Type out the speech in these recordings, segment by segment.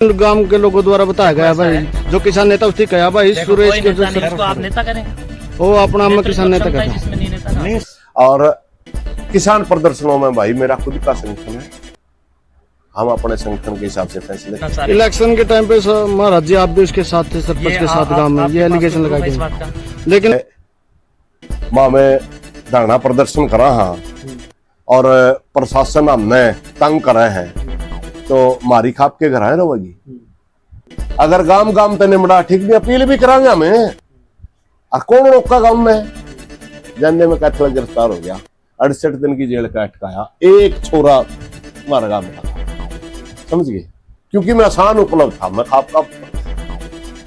गांव के लोगों द्वारा बताया गया भाई, जो किसान नेता उसने कहा भाई सुरेश के जो आप नेता करें वो अपना मैं किसान नेता करता। और किसान प्रदर्शनों में भाई मेरा खुद का संगठन है, हम अपने संगठन के हिसाब से फैसले। इलेक्शन के टाइम पे महाराज जी आप भी उसके साथ थे, सरपंच के साथ गांव में, ये एलिगेशन लगाए गए। लेकिन मैं धरना प्रदर्शन करा हाँ और प्रशासन हमने तंग करा है तो मारी खाप के घर रहेगी। अगर गांव गांव तो निमड़ा ठीक नहीं, अपील भी करांगे हमें। और कौन रोका गांव में जानने में कैथल गिरफ्तार हो गया, 68 दिन की जेल का अटकाया, एक छोरा हमारा गांव में था, समझ गए। क्योंकि मैं आसान उपलब्ध था, मैं खाप का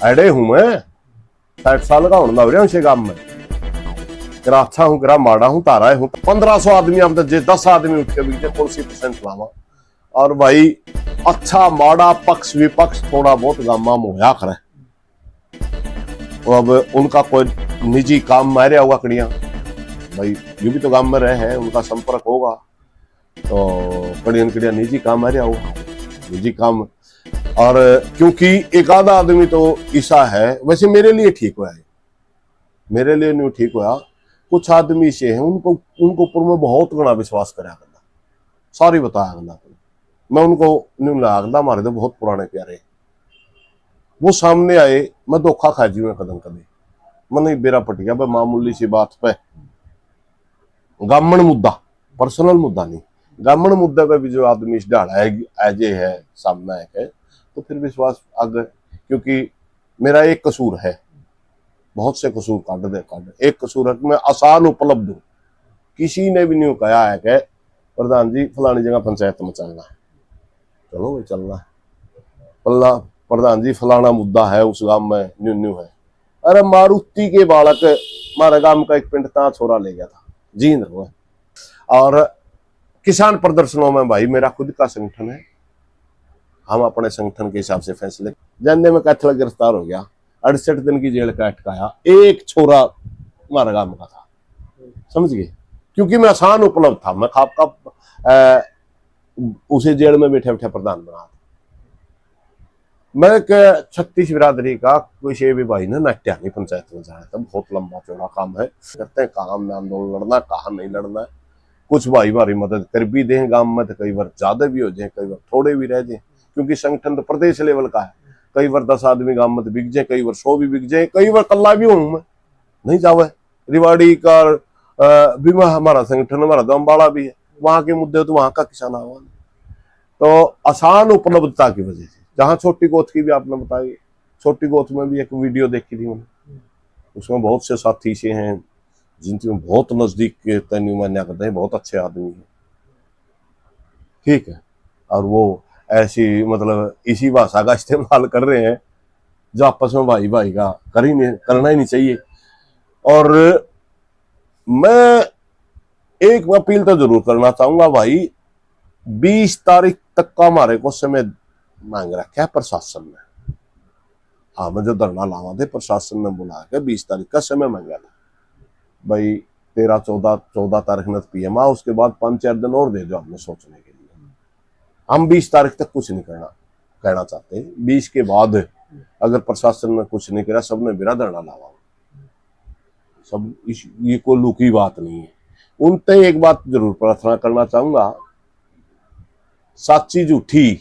अड़े हूं, मैं 60 साल का होना हो उसे गांव में। करा अच्छा हूं, करा माड़ा हूं, तारा हूं। 1500 आदमी हम तो 10 आदमी उठ के बीते कुर्सी परसेंट लावा। और भाई अच्छा माड़ा पक्ष विपक्ष थोड़ा बहुत गामा मोया करे। अब उनका कोई निजी काम मारे होगा कड़िया भाई, ये भी तो गांव में रहे हैं, उनका संपर्क होगा तो कड़ियन कड़िया निजी काम मारे होगा, निजी काम। और क्योंकि एक आधा आदमी तो ईसा है, वैसे मेरे लिए ठीक हुआ है, मेरे लिए नहीं ठीक हुआ। कुछ आदमी से हैं उनको ऊपर में बहुत गणा विश्वास कराया करना, सारी बताया करना। मैं उनको नहीं लागदा, हमारे तो बहुत पुराने प्यारे, वो सामने आए, मैं धोखा खा जी में कदम कदे मैंने बेरा पट गया भाई। मामूली सी बात पे गामन मुद्दा, पर्सनल मुद्दा नहीं, गामन मुद्दे पे भी जो आदमी इस ढाड़ा है एजे है सामने है तो फिर विश्वास आगे। क्योंकि मेरा एक कसूर है, बहुत से कसूर काट दे एक कसूर है कि मैं आसान उपलब्ध हूं। किसी ने भी नहीं कहा है कि प्रधान जी फलानी जगह पंचायत में चलना है, चलो भाई चलना है। प्रधान जी फलाना मुद्दा है उस गांव में न्यू न्यू है। अरे मारुति के बालक हमारे गांव का एक पिंड ता छोरा ले गया था जी न। और किसान प्रदर्शनों में भाई मेरा खुद का संगठन है, हम अपने संगठन के हिसाब से फैसले। जानने में कैथल गिरफ्तार हो गया, 68 दिन की जेल का अटकाया, एक छोरा हमारे गांव का था, समझ गए। क्योंकि मैं आसान उपलब्ध था, मैं खाप का उसे जेल में बैठे बैठे प्रधान बना। मैं 36 बिरादरी का कोई से भी भाई ने नाट्या नहीं पंचायत में जाए, तब बहुत लंबा चौड़ा काम है, करते हैं काम में आंदोलन लड़ना कहा नहीं लड़ना है। कुछ भाई हमारी मदद कर भी दें गांव में, तो कई बार ज्यादा भी हो जाए, कई बार थोड़े भी रह जाए, क्योंकि संगठन तो प्रदेश लेवल का है। कई बार 10 आदमी गांव में बिक जाए, कई बार 100 भी बिक जाए, कई बार कल्ला भी हूं मैं नहीं जावे। रिवाड़ी का भी हमारा संगठन, हमारा तो अम्बाड़ा भी है, वहां के मुद्दे तो वहां का किसान आह्वान। तो आसान उपलब्धता की वजह से, जहां छोटी गोथ की भी आपने बताई, छोटी गोथ में भी एक वीडियो देखी थी मैंने, उसमें बहुत से साथी से हैं जिनकी बहुत नजदीक के तैन्यू मान्या करते हैं, बहुत अच्छे आदमी हैं, ठीक है। और वो ऐसी मतलब इसी भाषा का इस्तेमाल कर रहे हैं जो आपस में भाई भाई का करना ही नहीं चाहिए। और मैं एक अपील तो जरूर करना चाहूंगा भाई, 20 तारीख तक का हमारे को समय मांग रखा है प्रशासन ने। हाँ मैं जो धरना लावा थे प्रशासन ने बुला के 20 तारीख का समय मांगा था भाई। 13-14 तारीख में PM आ, उसके बाद 5-4 दिन और दे दो हमने सोचने के लिए। हम 20 तारीख तक कुछ नहीं कहना चाहते। 20 के बाद अगर प्रशासन ने कुछ नहीं करा, सबने मेरा धरना लावा, सब ये कोई लुकी बात नहीं है। उनसे एक बात जरूर प्रार्थना करना चाहूंगा, साची झूठी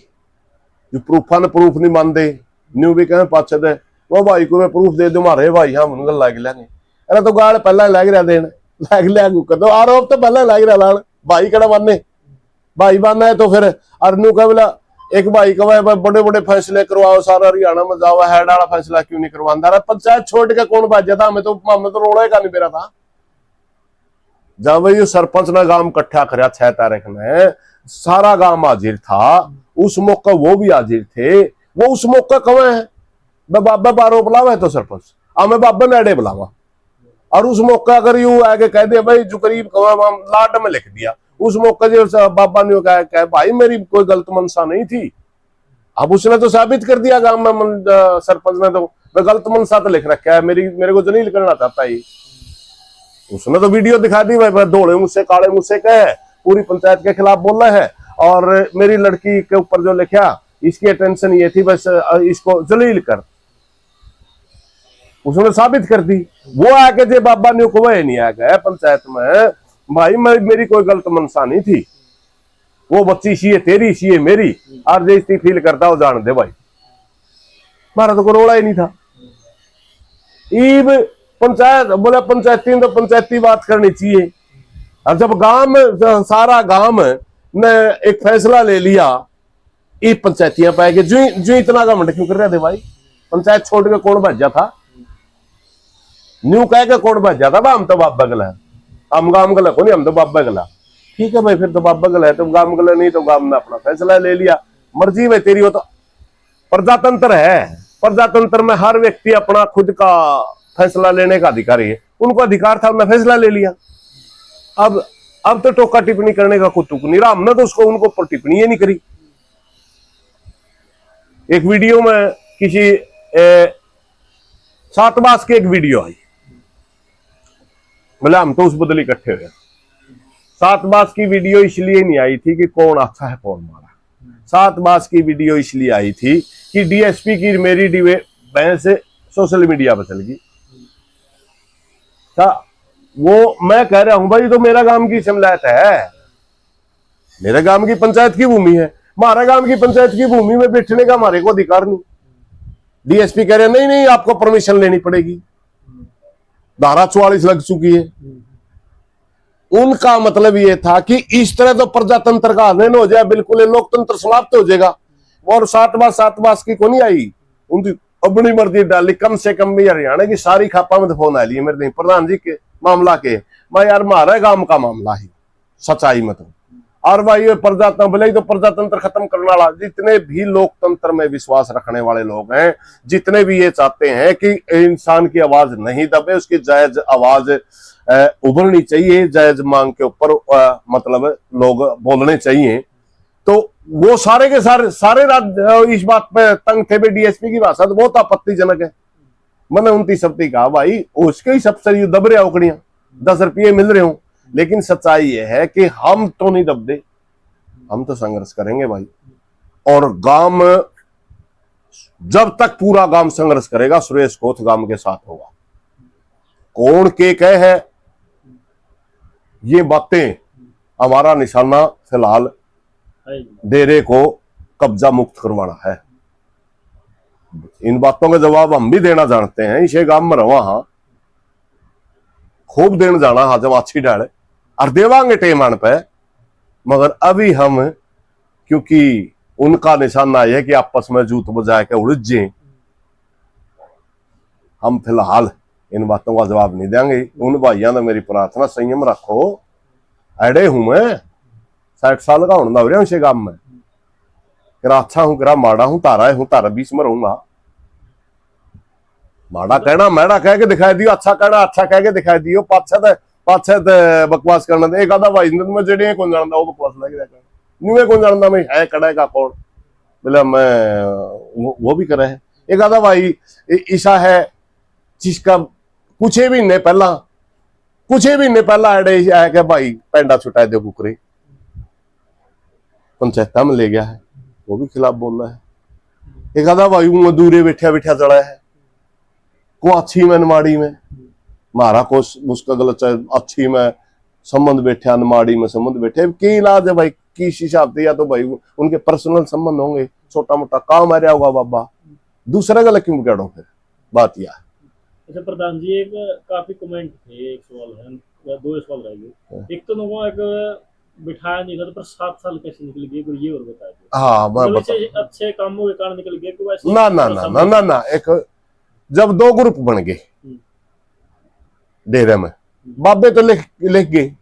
जो प्रूफा ने प्रूफ नहीं मानते, न्यू भी कहें पाछे दे वो भाई को मैं प्रूफ दे दो मारे भाई हम उनका लाग लेंगे। अरे तो गाल पहला लग रहा देन लाग लिया तो आरोप तो पहला लग रहा लान, भाई कड़ा माने, भाई मानना है तो फिर अरनू का बोला एक भाई कहे बड़े बड़े फैसले करवाओ, सारा हरियाणा में जाओ, हेड वाला फैसला क्यों नहीं करवाता? अरे पंचायत छोड़ के कौन भाजा था? हमें तो रोड़ा का नहीं मेरा था। जब ये सरपंच ने गांव इकट्ठा कराया 6 तारीख में, सारा गांव हाजिर था, उस मौका वो भी हाजिर थे। वो उस मौका कवे है बाबा बारो बुलावा तो सरपंच मैं बाबा नेड़े बुलावा। और उस मौका अगर यू आगे कह दे भाई जो करीब लाट में लिख दिया, उस मौके जो बाबा ने कहा भाई मेरी कोई गलत मनसा नहीं थी। अब उसने तो साबित कर दिया गांव में सरपंच ने, तो गलत मनसा तो लिख रखा है, मेरे को जलील करना चाहता है। उसने तो वीडियो दिखा दी भाई धोले मुझसे काले मुझसे कहे पूरी पंचायत के खिलाफ बोला है। और मेरी लड़की के ऊपर जो लिखा इसकी अटेंशन ये थी बस इसको जलील कर, उसने साबित कर दी। वो आके जे बाबा ने को नहीं आ गया पंचायत में, भाई मेरी कोई गलत मनसा नहीं थी, वो बच्ची सी है तेरी सी है मेरी, और जैसी फील करता हो जान दे भाई, मारा तो रोड़ा ही नहीं था। ईब पंचायत बोला पंचायती तो पंचायती बात करनी चाहिए। और जब गांव सारा गांव ने एक फैसला ले लिया, ये पंचायतियां पाएगी जो इतना घमंड क्यों कर रहे थे भाई? पंचायत छोड़ के कौन भजा था? न्यू कह के कौन भजा था? हम तो बाप बगल है, हम गांव गला को नहीं, हम तो बाप बगला। ठीक है भाई, फिर तो बाप बगल है तो गांव गला, नहीं तो गांव ने अपना फैसला ले लिया, मर्जी में तेरी। वो तो प्रजातंत्र है, प्रजातंत्र में हर व्यक्ति अपना खुद का फैसला लेने का अधिकारी है, उनको अधिकार था, उन्होंने फैसला ले लिया। अब तो टोका टिप्पणी करने का कुछ तुक नहीं रहा, हमने तो उसको उनको ऊपर टिप्पणी ही नहीं करी। एक वीडियो में किसी सातवास की एक वीडियो आई, मतलब हम तो उस बदल इकट्ठे हुए। सातवास की वीडियो इसलिए नहीं आई थी कि कौन अच्छा है कौन मारा, सातवास की वीडियो इसलिए आई थी कि डीएसपी की मेरी बहस सोशल मीडिया पर चल गई। वो मैं कह रहा हूं भाई तो मेरा गांव की समलायत है, मेरे गांव की पंचायत की भूमि है, हमारा गांव की पंचायत की भूमि में बैठने का हमारे को अधिकार नहीं। डीएसपी कह रहे नहीं नहीं आपको परमिशन लेनी पड़ेगी, धारा 44 लग चुकी है। उनका मतलब ये था कि इस तरह तो प्रजातंत्र का हनन हो जाए, बिल्कुल लोकतंत्र समाप्त हो जाएगा। और सातवास की को नहीं आई, उनकी अपनी मर्जी डाली। कम से कम भी हरियाणा की सारी खापा में फोन आ लिए मेरे प्रधान जी के मामला के, मैं यार मारा गांव का मामला ही सच्चाई में तो। और भाई ये प्रजातंत्र भले ही तो प्रजातंत्र खत्म करने वाला, जितने भी लोकतंत्र में विश्वास रखने वाले लोग हैं, जितने भी ये चाहते हैं कि इंसान की आवाज नहीं दबे, उसकी जायज आवाज उभरनी चाहिए, जायज मांग के ऊपर मतलब लोग बोलने चाहिए, तो वो सारे के सारे राज्य इस बात पे तंग थे। डीएसपी की भाषा तो बहुत आपत्तिजनक है। मैंने 29 कहा भाई उसके ही सबसे यू दब रहे उकड़ियां, 10 रुपये मिल रहे हो, लेकिन सच्चाई ये है कि हम तो नहीं दबदे, हम तो संघर्ष करेंगे भाई। और गांव जब तक पूरा गांव संघर्ष करेगा, सुरेश कोथ गांव के साथ होगा। कौन के कहे है ये बातें, हमारा निशाना फिलहाल डेरे को कब्जा मुक्त करवाना है। इन बातों का जवाब हम भी देना जानते हैं, इसे गांव में रवा हाँ खूब देन जाना हाँ जब अच्छी डाले और देवांगे टेमान पे। मगर अभी हम क्योंकि उनका निशाना यह है कि आपस में जूत बजा के उड़ जाए, हम फिलहाल इन बातों का जवाब नहीं देंगे। उन भाइयों ने मेरी प्रार्थना संयम रखो, अड़े हूं मैं 60 साल का होना हो रहा उसे गांव में, करा अच्छा हूं करा माड़ा हूं, तारा हूं तारा बीच में रहूंगा। माड़ा कहना मैड़ा कह के दिखाई दियो, अच्छा कहना अच्छा कह के दिखाई दियो, पाछे बकवास करना दे। एक आधा भाई में जेड़े कौन जानता वो बकवास लग रहा न्यू कौन जानता मैं है कड़े का कौन बोला मैं वो भी करे है। एक आधा भाई ईसा है जिसका कुछ ही महीने पहला अड़े आया कि भाई पेंडा छुटा दो कुकरे, पंचायत में ले गया है, वो भी खिलाफ बोल रहा है। एक आधा भाई दूरे बैठा चढ़ा है को अच्छी में नमाड़ी में मारा को उसका गलत अच्छी में संबंध बैठे, अनमाड़ी में संबंध बैठे, की इलाज है भाई किस हिसाब से, या तो भाई उनके पर्सनल संबंध होंगे, छोटा मोटा काम आ रहा होगा बाबा, दूसरा गलत क्यों करो फिर बात यह। अच्छा प्रधान जी एक काफी कमेंट थे, एक सवाल है या 2 सवाल रह गए। एक तो लोगों एक बिठाया नहीं था तो 7 साल कैसे निकल गए, ये और बता दो। हाँ मैं अच्छे कामों के कारण निकल गए कि ना ना ना ना ना ना एक जब 2 ग्रुप बन गए डेरे में, बाबे तो लिख गए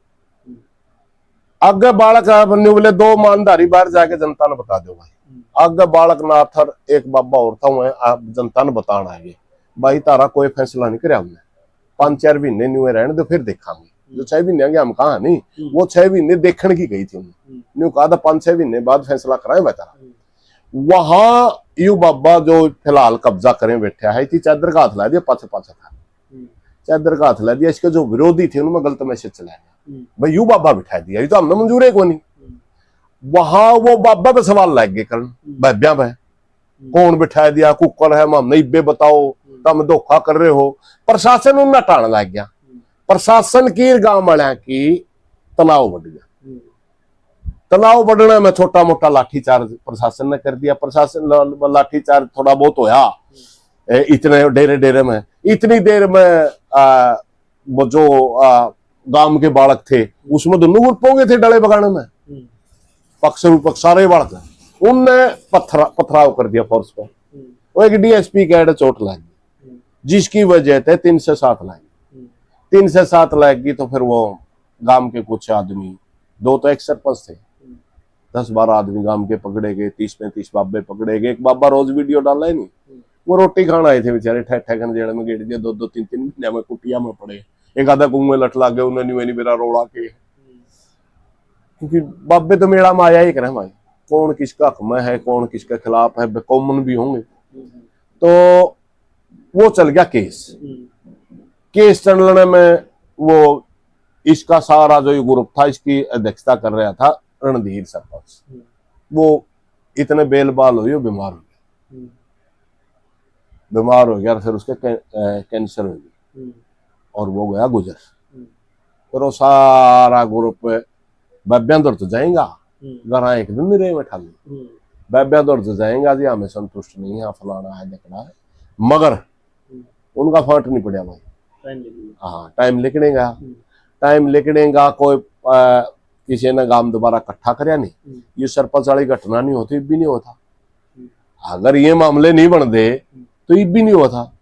आगे बालक बनने बोले 2 ईमानदारी बाहर जाके जनता ने बता दो भाई, आगे बालक ना थर एक बाबा और था मैं आप जनता ने बताना है भाई तारा कोई फैसला नहीं कराया हमने, 5-4 महीने न्यू रहने दो फिर देखांगे। जो 6 महीने आगे हम कहा नहीं, वो 6 महीने देखने की गई थी उन्हें, न्यू कहा था 5-6 महीने बाद फैसला कराए बेचारा। वहां यू बाबा जो फिलहाल कब्जा करें बैठा है, चादर का हाथ ला दिया, पाछे था चादर का हाथ ला दिया, इसके जो विरोधी थे उनमें गलत मैसेज चलाया भाई, यू बाबा बिठा दिया, ये तो हमने मंजूर है को नहीं। वहां वो बाबा पे सवाल लग गए करन बाबिया पे कौन बिठा दिया कुकर है हम नहीं बे बताओ तुम धोखा कर रहे हो। प्रशासन उन्हें हटाने लग गया। प्रशासन की गांव वाले की तनाव बढ़ गया। तनाव बढ़ने में छोटा मोटा लाठीचार्ज प्रशासन ने कर दिया। प्रशासन लाठीचार्ज थोड़ा बहुत होया इतने डेरे डेरे में। इतनी देर में वो जो गांव के बालक थे उसमें दोनों ग्रुपों के थे डले बगाने में पक्ष विपक्ष सारे बालक उनने पथराव कर दिया फोर्स पर। वो एक डीएसपी के हेड चोट लगी जिसकी वजह से 3 से 7 लगी। 3 से 7 लगी तो फिर वो गांव के कुछ आदमी 2 तो एक सरपंच थे 10-12 आदमी गांव के पकड़े गए। 30-35 बाबे पकड़े गए। एक बाबा रोज वीडियो डाला है नहीं वो रोटी खाना आए थे बेचारे ठहठन जेल में गेड़ दिया 2-3 महीने में कुटिया में पड़े। एक आधा कुएं में लट ला गए उन्हें नहीं मेरा रोड़ा के क्योंकि बाबे तो मेला में आया ही करे भाई कौन किसका हक में है कौन किसके खिलाफ है कॉमन भी होंगे। तो वो चल गया केस चलने में वो इसका सारा जो ये ग्रुप था इसकी अध्यक्षता कर रहा था रणधीर सरपंच। वो इतने बेल बाल हुई वो बीमार हो गया फिर उसके कैंसर हो गई और वो गया गुजर। फिर वो सारा ग्रुप बाबिया दौड़ तो जाएगा घर एक दिन नहीं रहे बैठा बाबिया दौड़ तो जाएगा जी हमें संतुष्ट नहीं है फलाना है देखना है मगर उनका फर्क नहीं पड़ा भाई। हाँ टाइम लिखड़ेगा कोई किसी ने गांव दोबारा इकट्ठा करया नहीं। ये सरपंच वाली घटना नहीं होती भी नहीं होता। अगर ये मामले नहीं बनते तो ये भी नहीं होता।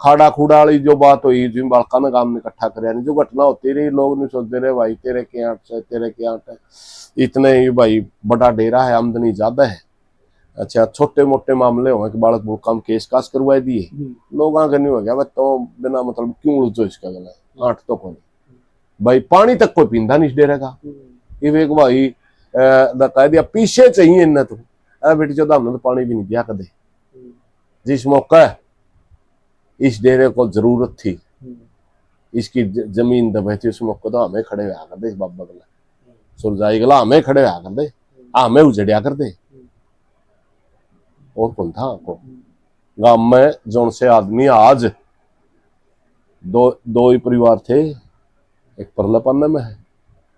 खाड़ा खूड़ा वाली जो बात हुई जिन बालका ने गांव ने इकट्ठा करया नहीं जो घटना होती रही लोग नहीं सोचते रहे भाई तेरे के आठ है इतने ही भाई बड़ा डेरा है आमदनी ज्यादा है। अच्छा छोटे मोटे मामले हो कि बालक वो काम केस कास करवा दिए लोग आगे नहीं हो गया तो बिना मतलब क्यों उड़ो इसका गला 8 तो कौन भाई पानी तक कोई पींदा नहीं डेरे का। एक भाई कह दिया पीछे चाहिए इन्हें तो बेटी चौदह हमने तो पानी भी नहीं दिया कदे जिस मौका इस डेरे को जरूरत थी इसकी जमीन दबे थी उस मौके तो हमें खड़े हुआ कर दे इस बाबा गला सुरजाई गला हमें खड़े हुआ कर दे हमें उजड़िया कर दे। और कौन था आपको गांव में जोन से आदमी आज दो ही परिवार थे एक परलापन्ना में है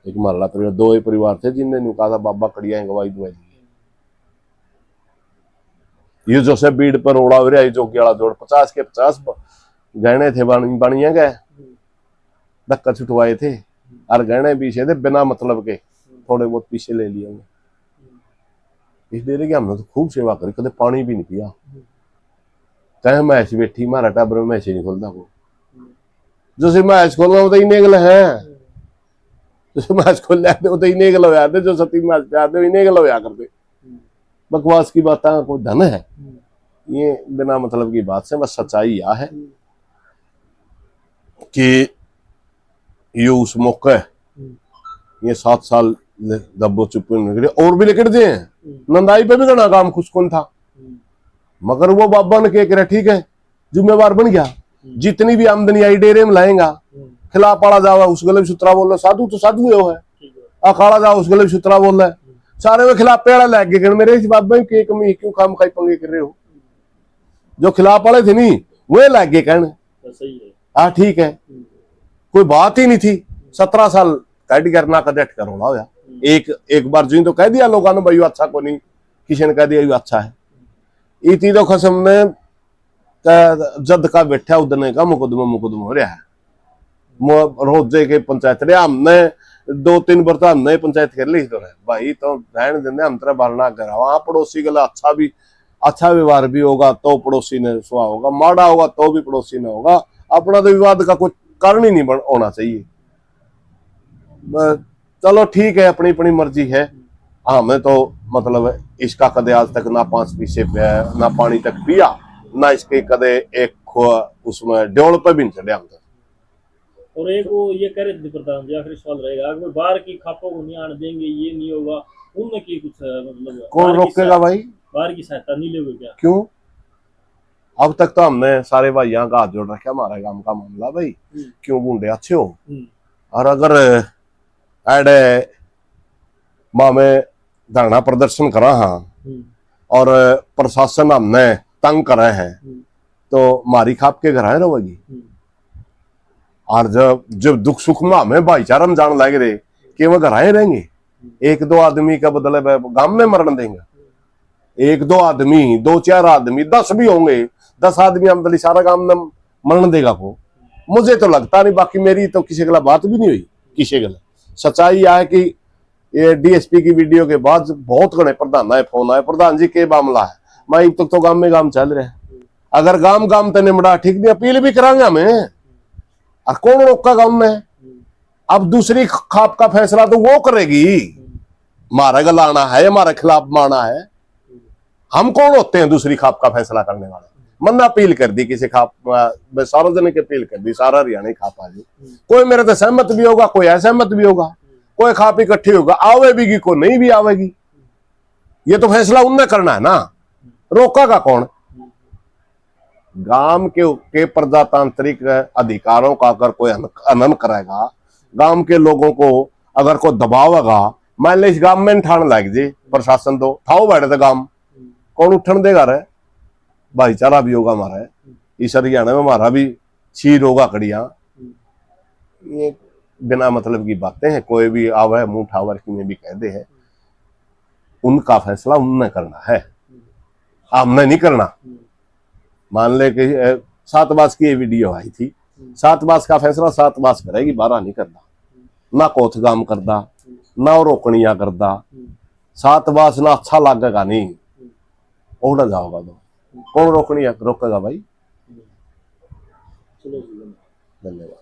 एक महला परिवार 2 ही परिवार थे जिनने कहा था बाबा कड़िया गवाही दुआई दी। ये जो से बीड़ पर ओड़ा हो रहा है जोगी वाला जोड़ 50 के 50 गहने थे बनिया गए धक्का छुटवाए थे और गहने पीछे थे बिना मतलब के थोड़े बहुत पीछे ले लिए इस डेरे की हमने तो खूब सेवा करी कदे पानी भी नहीं पिया कहे मैच बैठी मारा टाबर मैच ही नहीं खोलता को जो से मैच खोलना वो तो इन्हें गल है जो मैच खोल लिया वो तो इन्हें गल होया थे जो सती मैच पे आते इन्हें गल होया करते बकवास की बात कोई धन है ये बिना मतलब की बात से बस सच्चाई यह है कि ये उस मौके ये 7 साल दबो चुप निकले और भी लेकर दिए नंदाई पे भी घना काम खुशकुन था मगर वो बाबा ने क्या ठीक है जिम्मेवार बन गया जितनी भी आमदनी आई डेरे में लाएगा खिलाफ पड़ा जावा उस गले सुतरा बोल रहा साधु तो साधु है अखाड़ा जाओ उस गले सुतरा बोल रहा है सारे में खिलाफ पेड़ा लग गए मेरे इस बाबा की कमी क्यों काम खाई पंगे कर रहे हो जो खिलाफ वाले थे नहीं वो लग गए कहने हाँ ठीक है कोई बात ही नहीं थी 17 साल कैड करना कदे अटकर होना एक बार जी तो कह दिया लोगों ने भाई अच्छा को नहीं किसी ने कह दिया अच्छा है इतनी तो खसम ने जद का बैठा उदने का मुकदमा हो रहा है रोजे के पंचायत रे हमने 2-3 बार तो हमने पंचायत कर ली तो भाई तो रहने देने हम तेरा भरना करा वहां पड़ोसी गला अच्छा व्यवहार भी होगा तो पड़ोसी ने सुहा होगा माड़ा होगा तो भी पड़ोसी ने होगा अपना तो विवाद का कुछ कारण ही नहीं होना चाहिए। चलो ठीक है अपनी अपनी मर्जी है हमें तो मतलब इसका कदे आज तक ना 5 पैसे ना पानी तक पिया ना इसके कदे एक उसमें डेवल पे भी नहीं चढ़े हम तक। और एक वो ये कह रहे थे प्रधान जी आखिरी सवाल रहेगा अगर बाहर की खापों को नहीं आने देंगे ये नहीं होगा उनमें की कुछ मतलब कौन रोकेगा भाई बाहर की सहायता नहीं लेगे क्या क्यों अब तक तो हमने सारे भाइयों का हाथ जोड़ रखा हमारा काम का मामला भाई क्यों बूंदे अच्छे हो और अगर एडे मामे धरना प्रदर्शन करा हाँ और प्रशासन हमने तंग करे है तो मारी खाप के घर है रहेगी। और जब दुख सुख में हमें भाईचारा में जान लग रहे कि वो घर आए रहेंगे, एक दो आदमी का बदले गांव में मरण देंगे। एक दो आदमी, दो चार आदमी, 10 भी होंगे, 10 आदमी हम सारा गांव में मरण देगा को मुझे तो लगता नहीं। बाकी मेरी तो किसी के बात भी नहीं हुई किसी के। सच्चाई है कि ये डीएसपी की वीडियो के बाद बहुत घने प्रधान आए, फोन आए, प्रधान जी के मामला है। मैं अब तक तो गांव में काम चल रहा है, अगर गांव गांव तने बड़ा ठीक नहीं अपील भी करांगे हमें, और कौन रोका गांव में। अब दूसरी खाप का फैसला तो वो करेगी, हमारा गला आना है, हमारे खिलाफ माना है। हम कौन होते हैं दूसरी खाप का फैसला करने वाले। मन्ना अपील कर दी किसी खाप, सार्वजनिक अपील कर दी, सारा हरियाणा खाप आ जाए। कोई मेरे तो सहमत भी होगा, कोई असहमत भी होगा, कोई खाप इकट्ठी होगा, आवेगी को नहीं भी आवेगी। ये तो फैसला उनने करना है ना, रोका का कौन। गांव के प्रजातांत्रिक अधिकारों का अगर कोई हनन करेगा, गांव के लोगों को अगर कोई दबावेगा, मान ली इस गांव में ठाण लग जाए प्रशासन, तो ठाओ बैठे थे गांव, कौन उठन देगा रे। भाईचारा भी होगा हमारा, इस हरियाणा में हमारा भी छीर होगा कड़िया। ये बिना मतलब की बातें हैं, कोई भी आवे मुंह ठावर की में भी कह दे है, उनका फैसला उनने करना है, हमने नहीं करना। मान ले कि 7 बास की ये वीडियो आई थी, 7 बास का फैसला 7 बास करेगी, 12 नहीं करना। ना कोथगाम करदा, ना रोकनिया करदा, 7 बास ना अच्छा लगेगा नहीं, उड़ जाओगा तो कौन रोकनिया रोकेगा भाई। चलो धन्यवाद।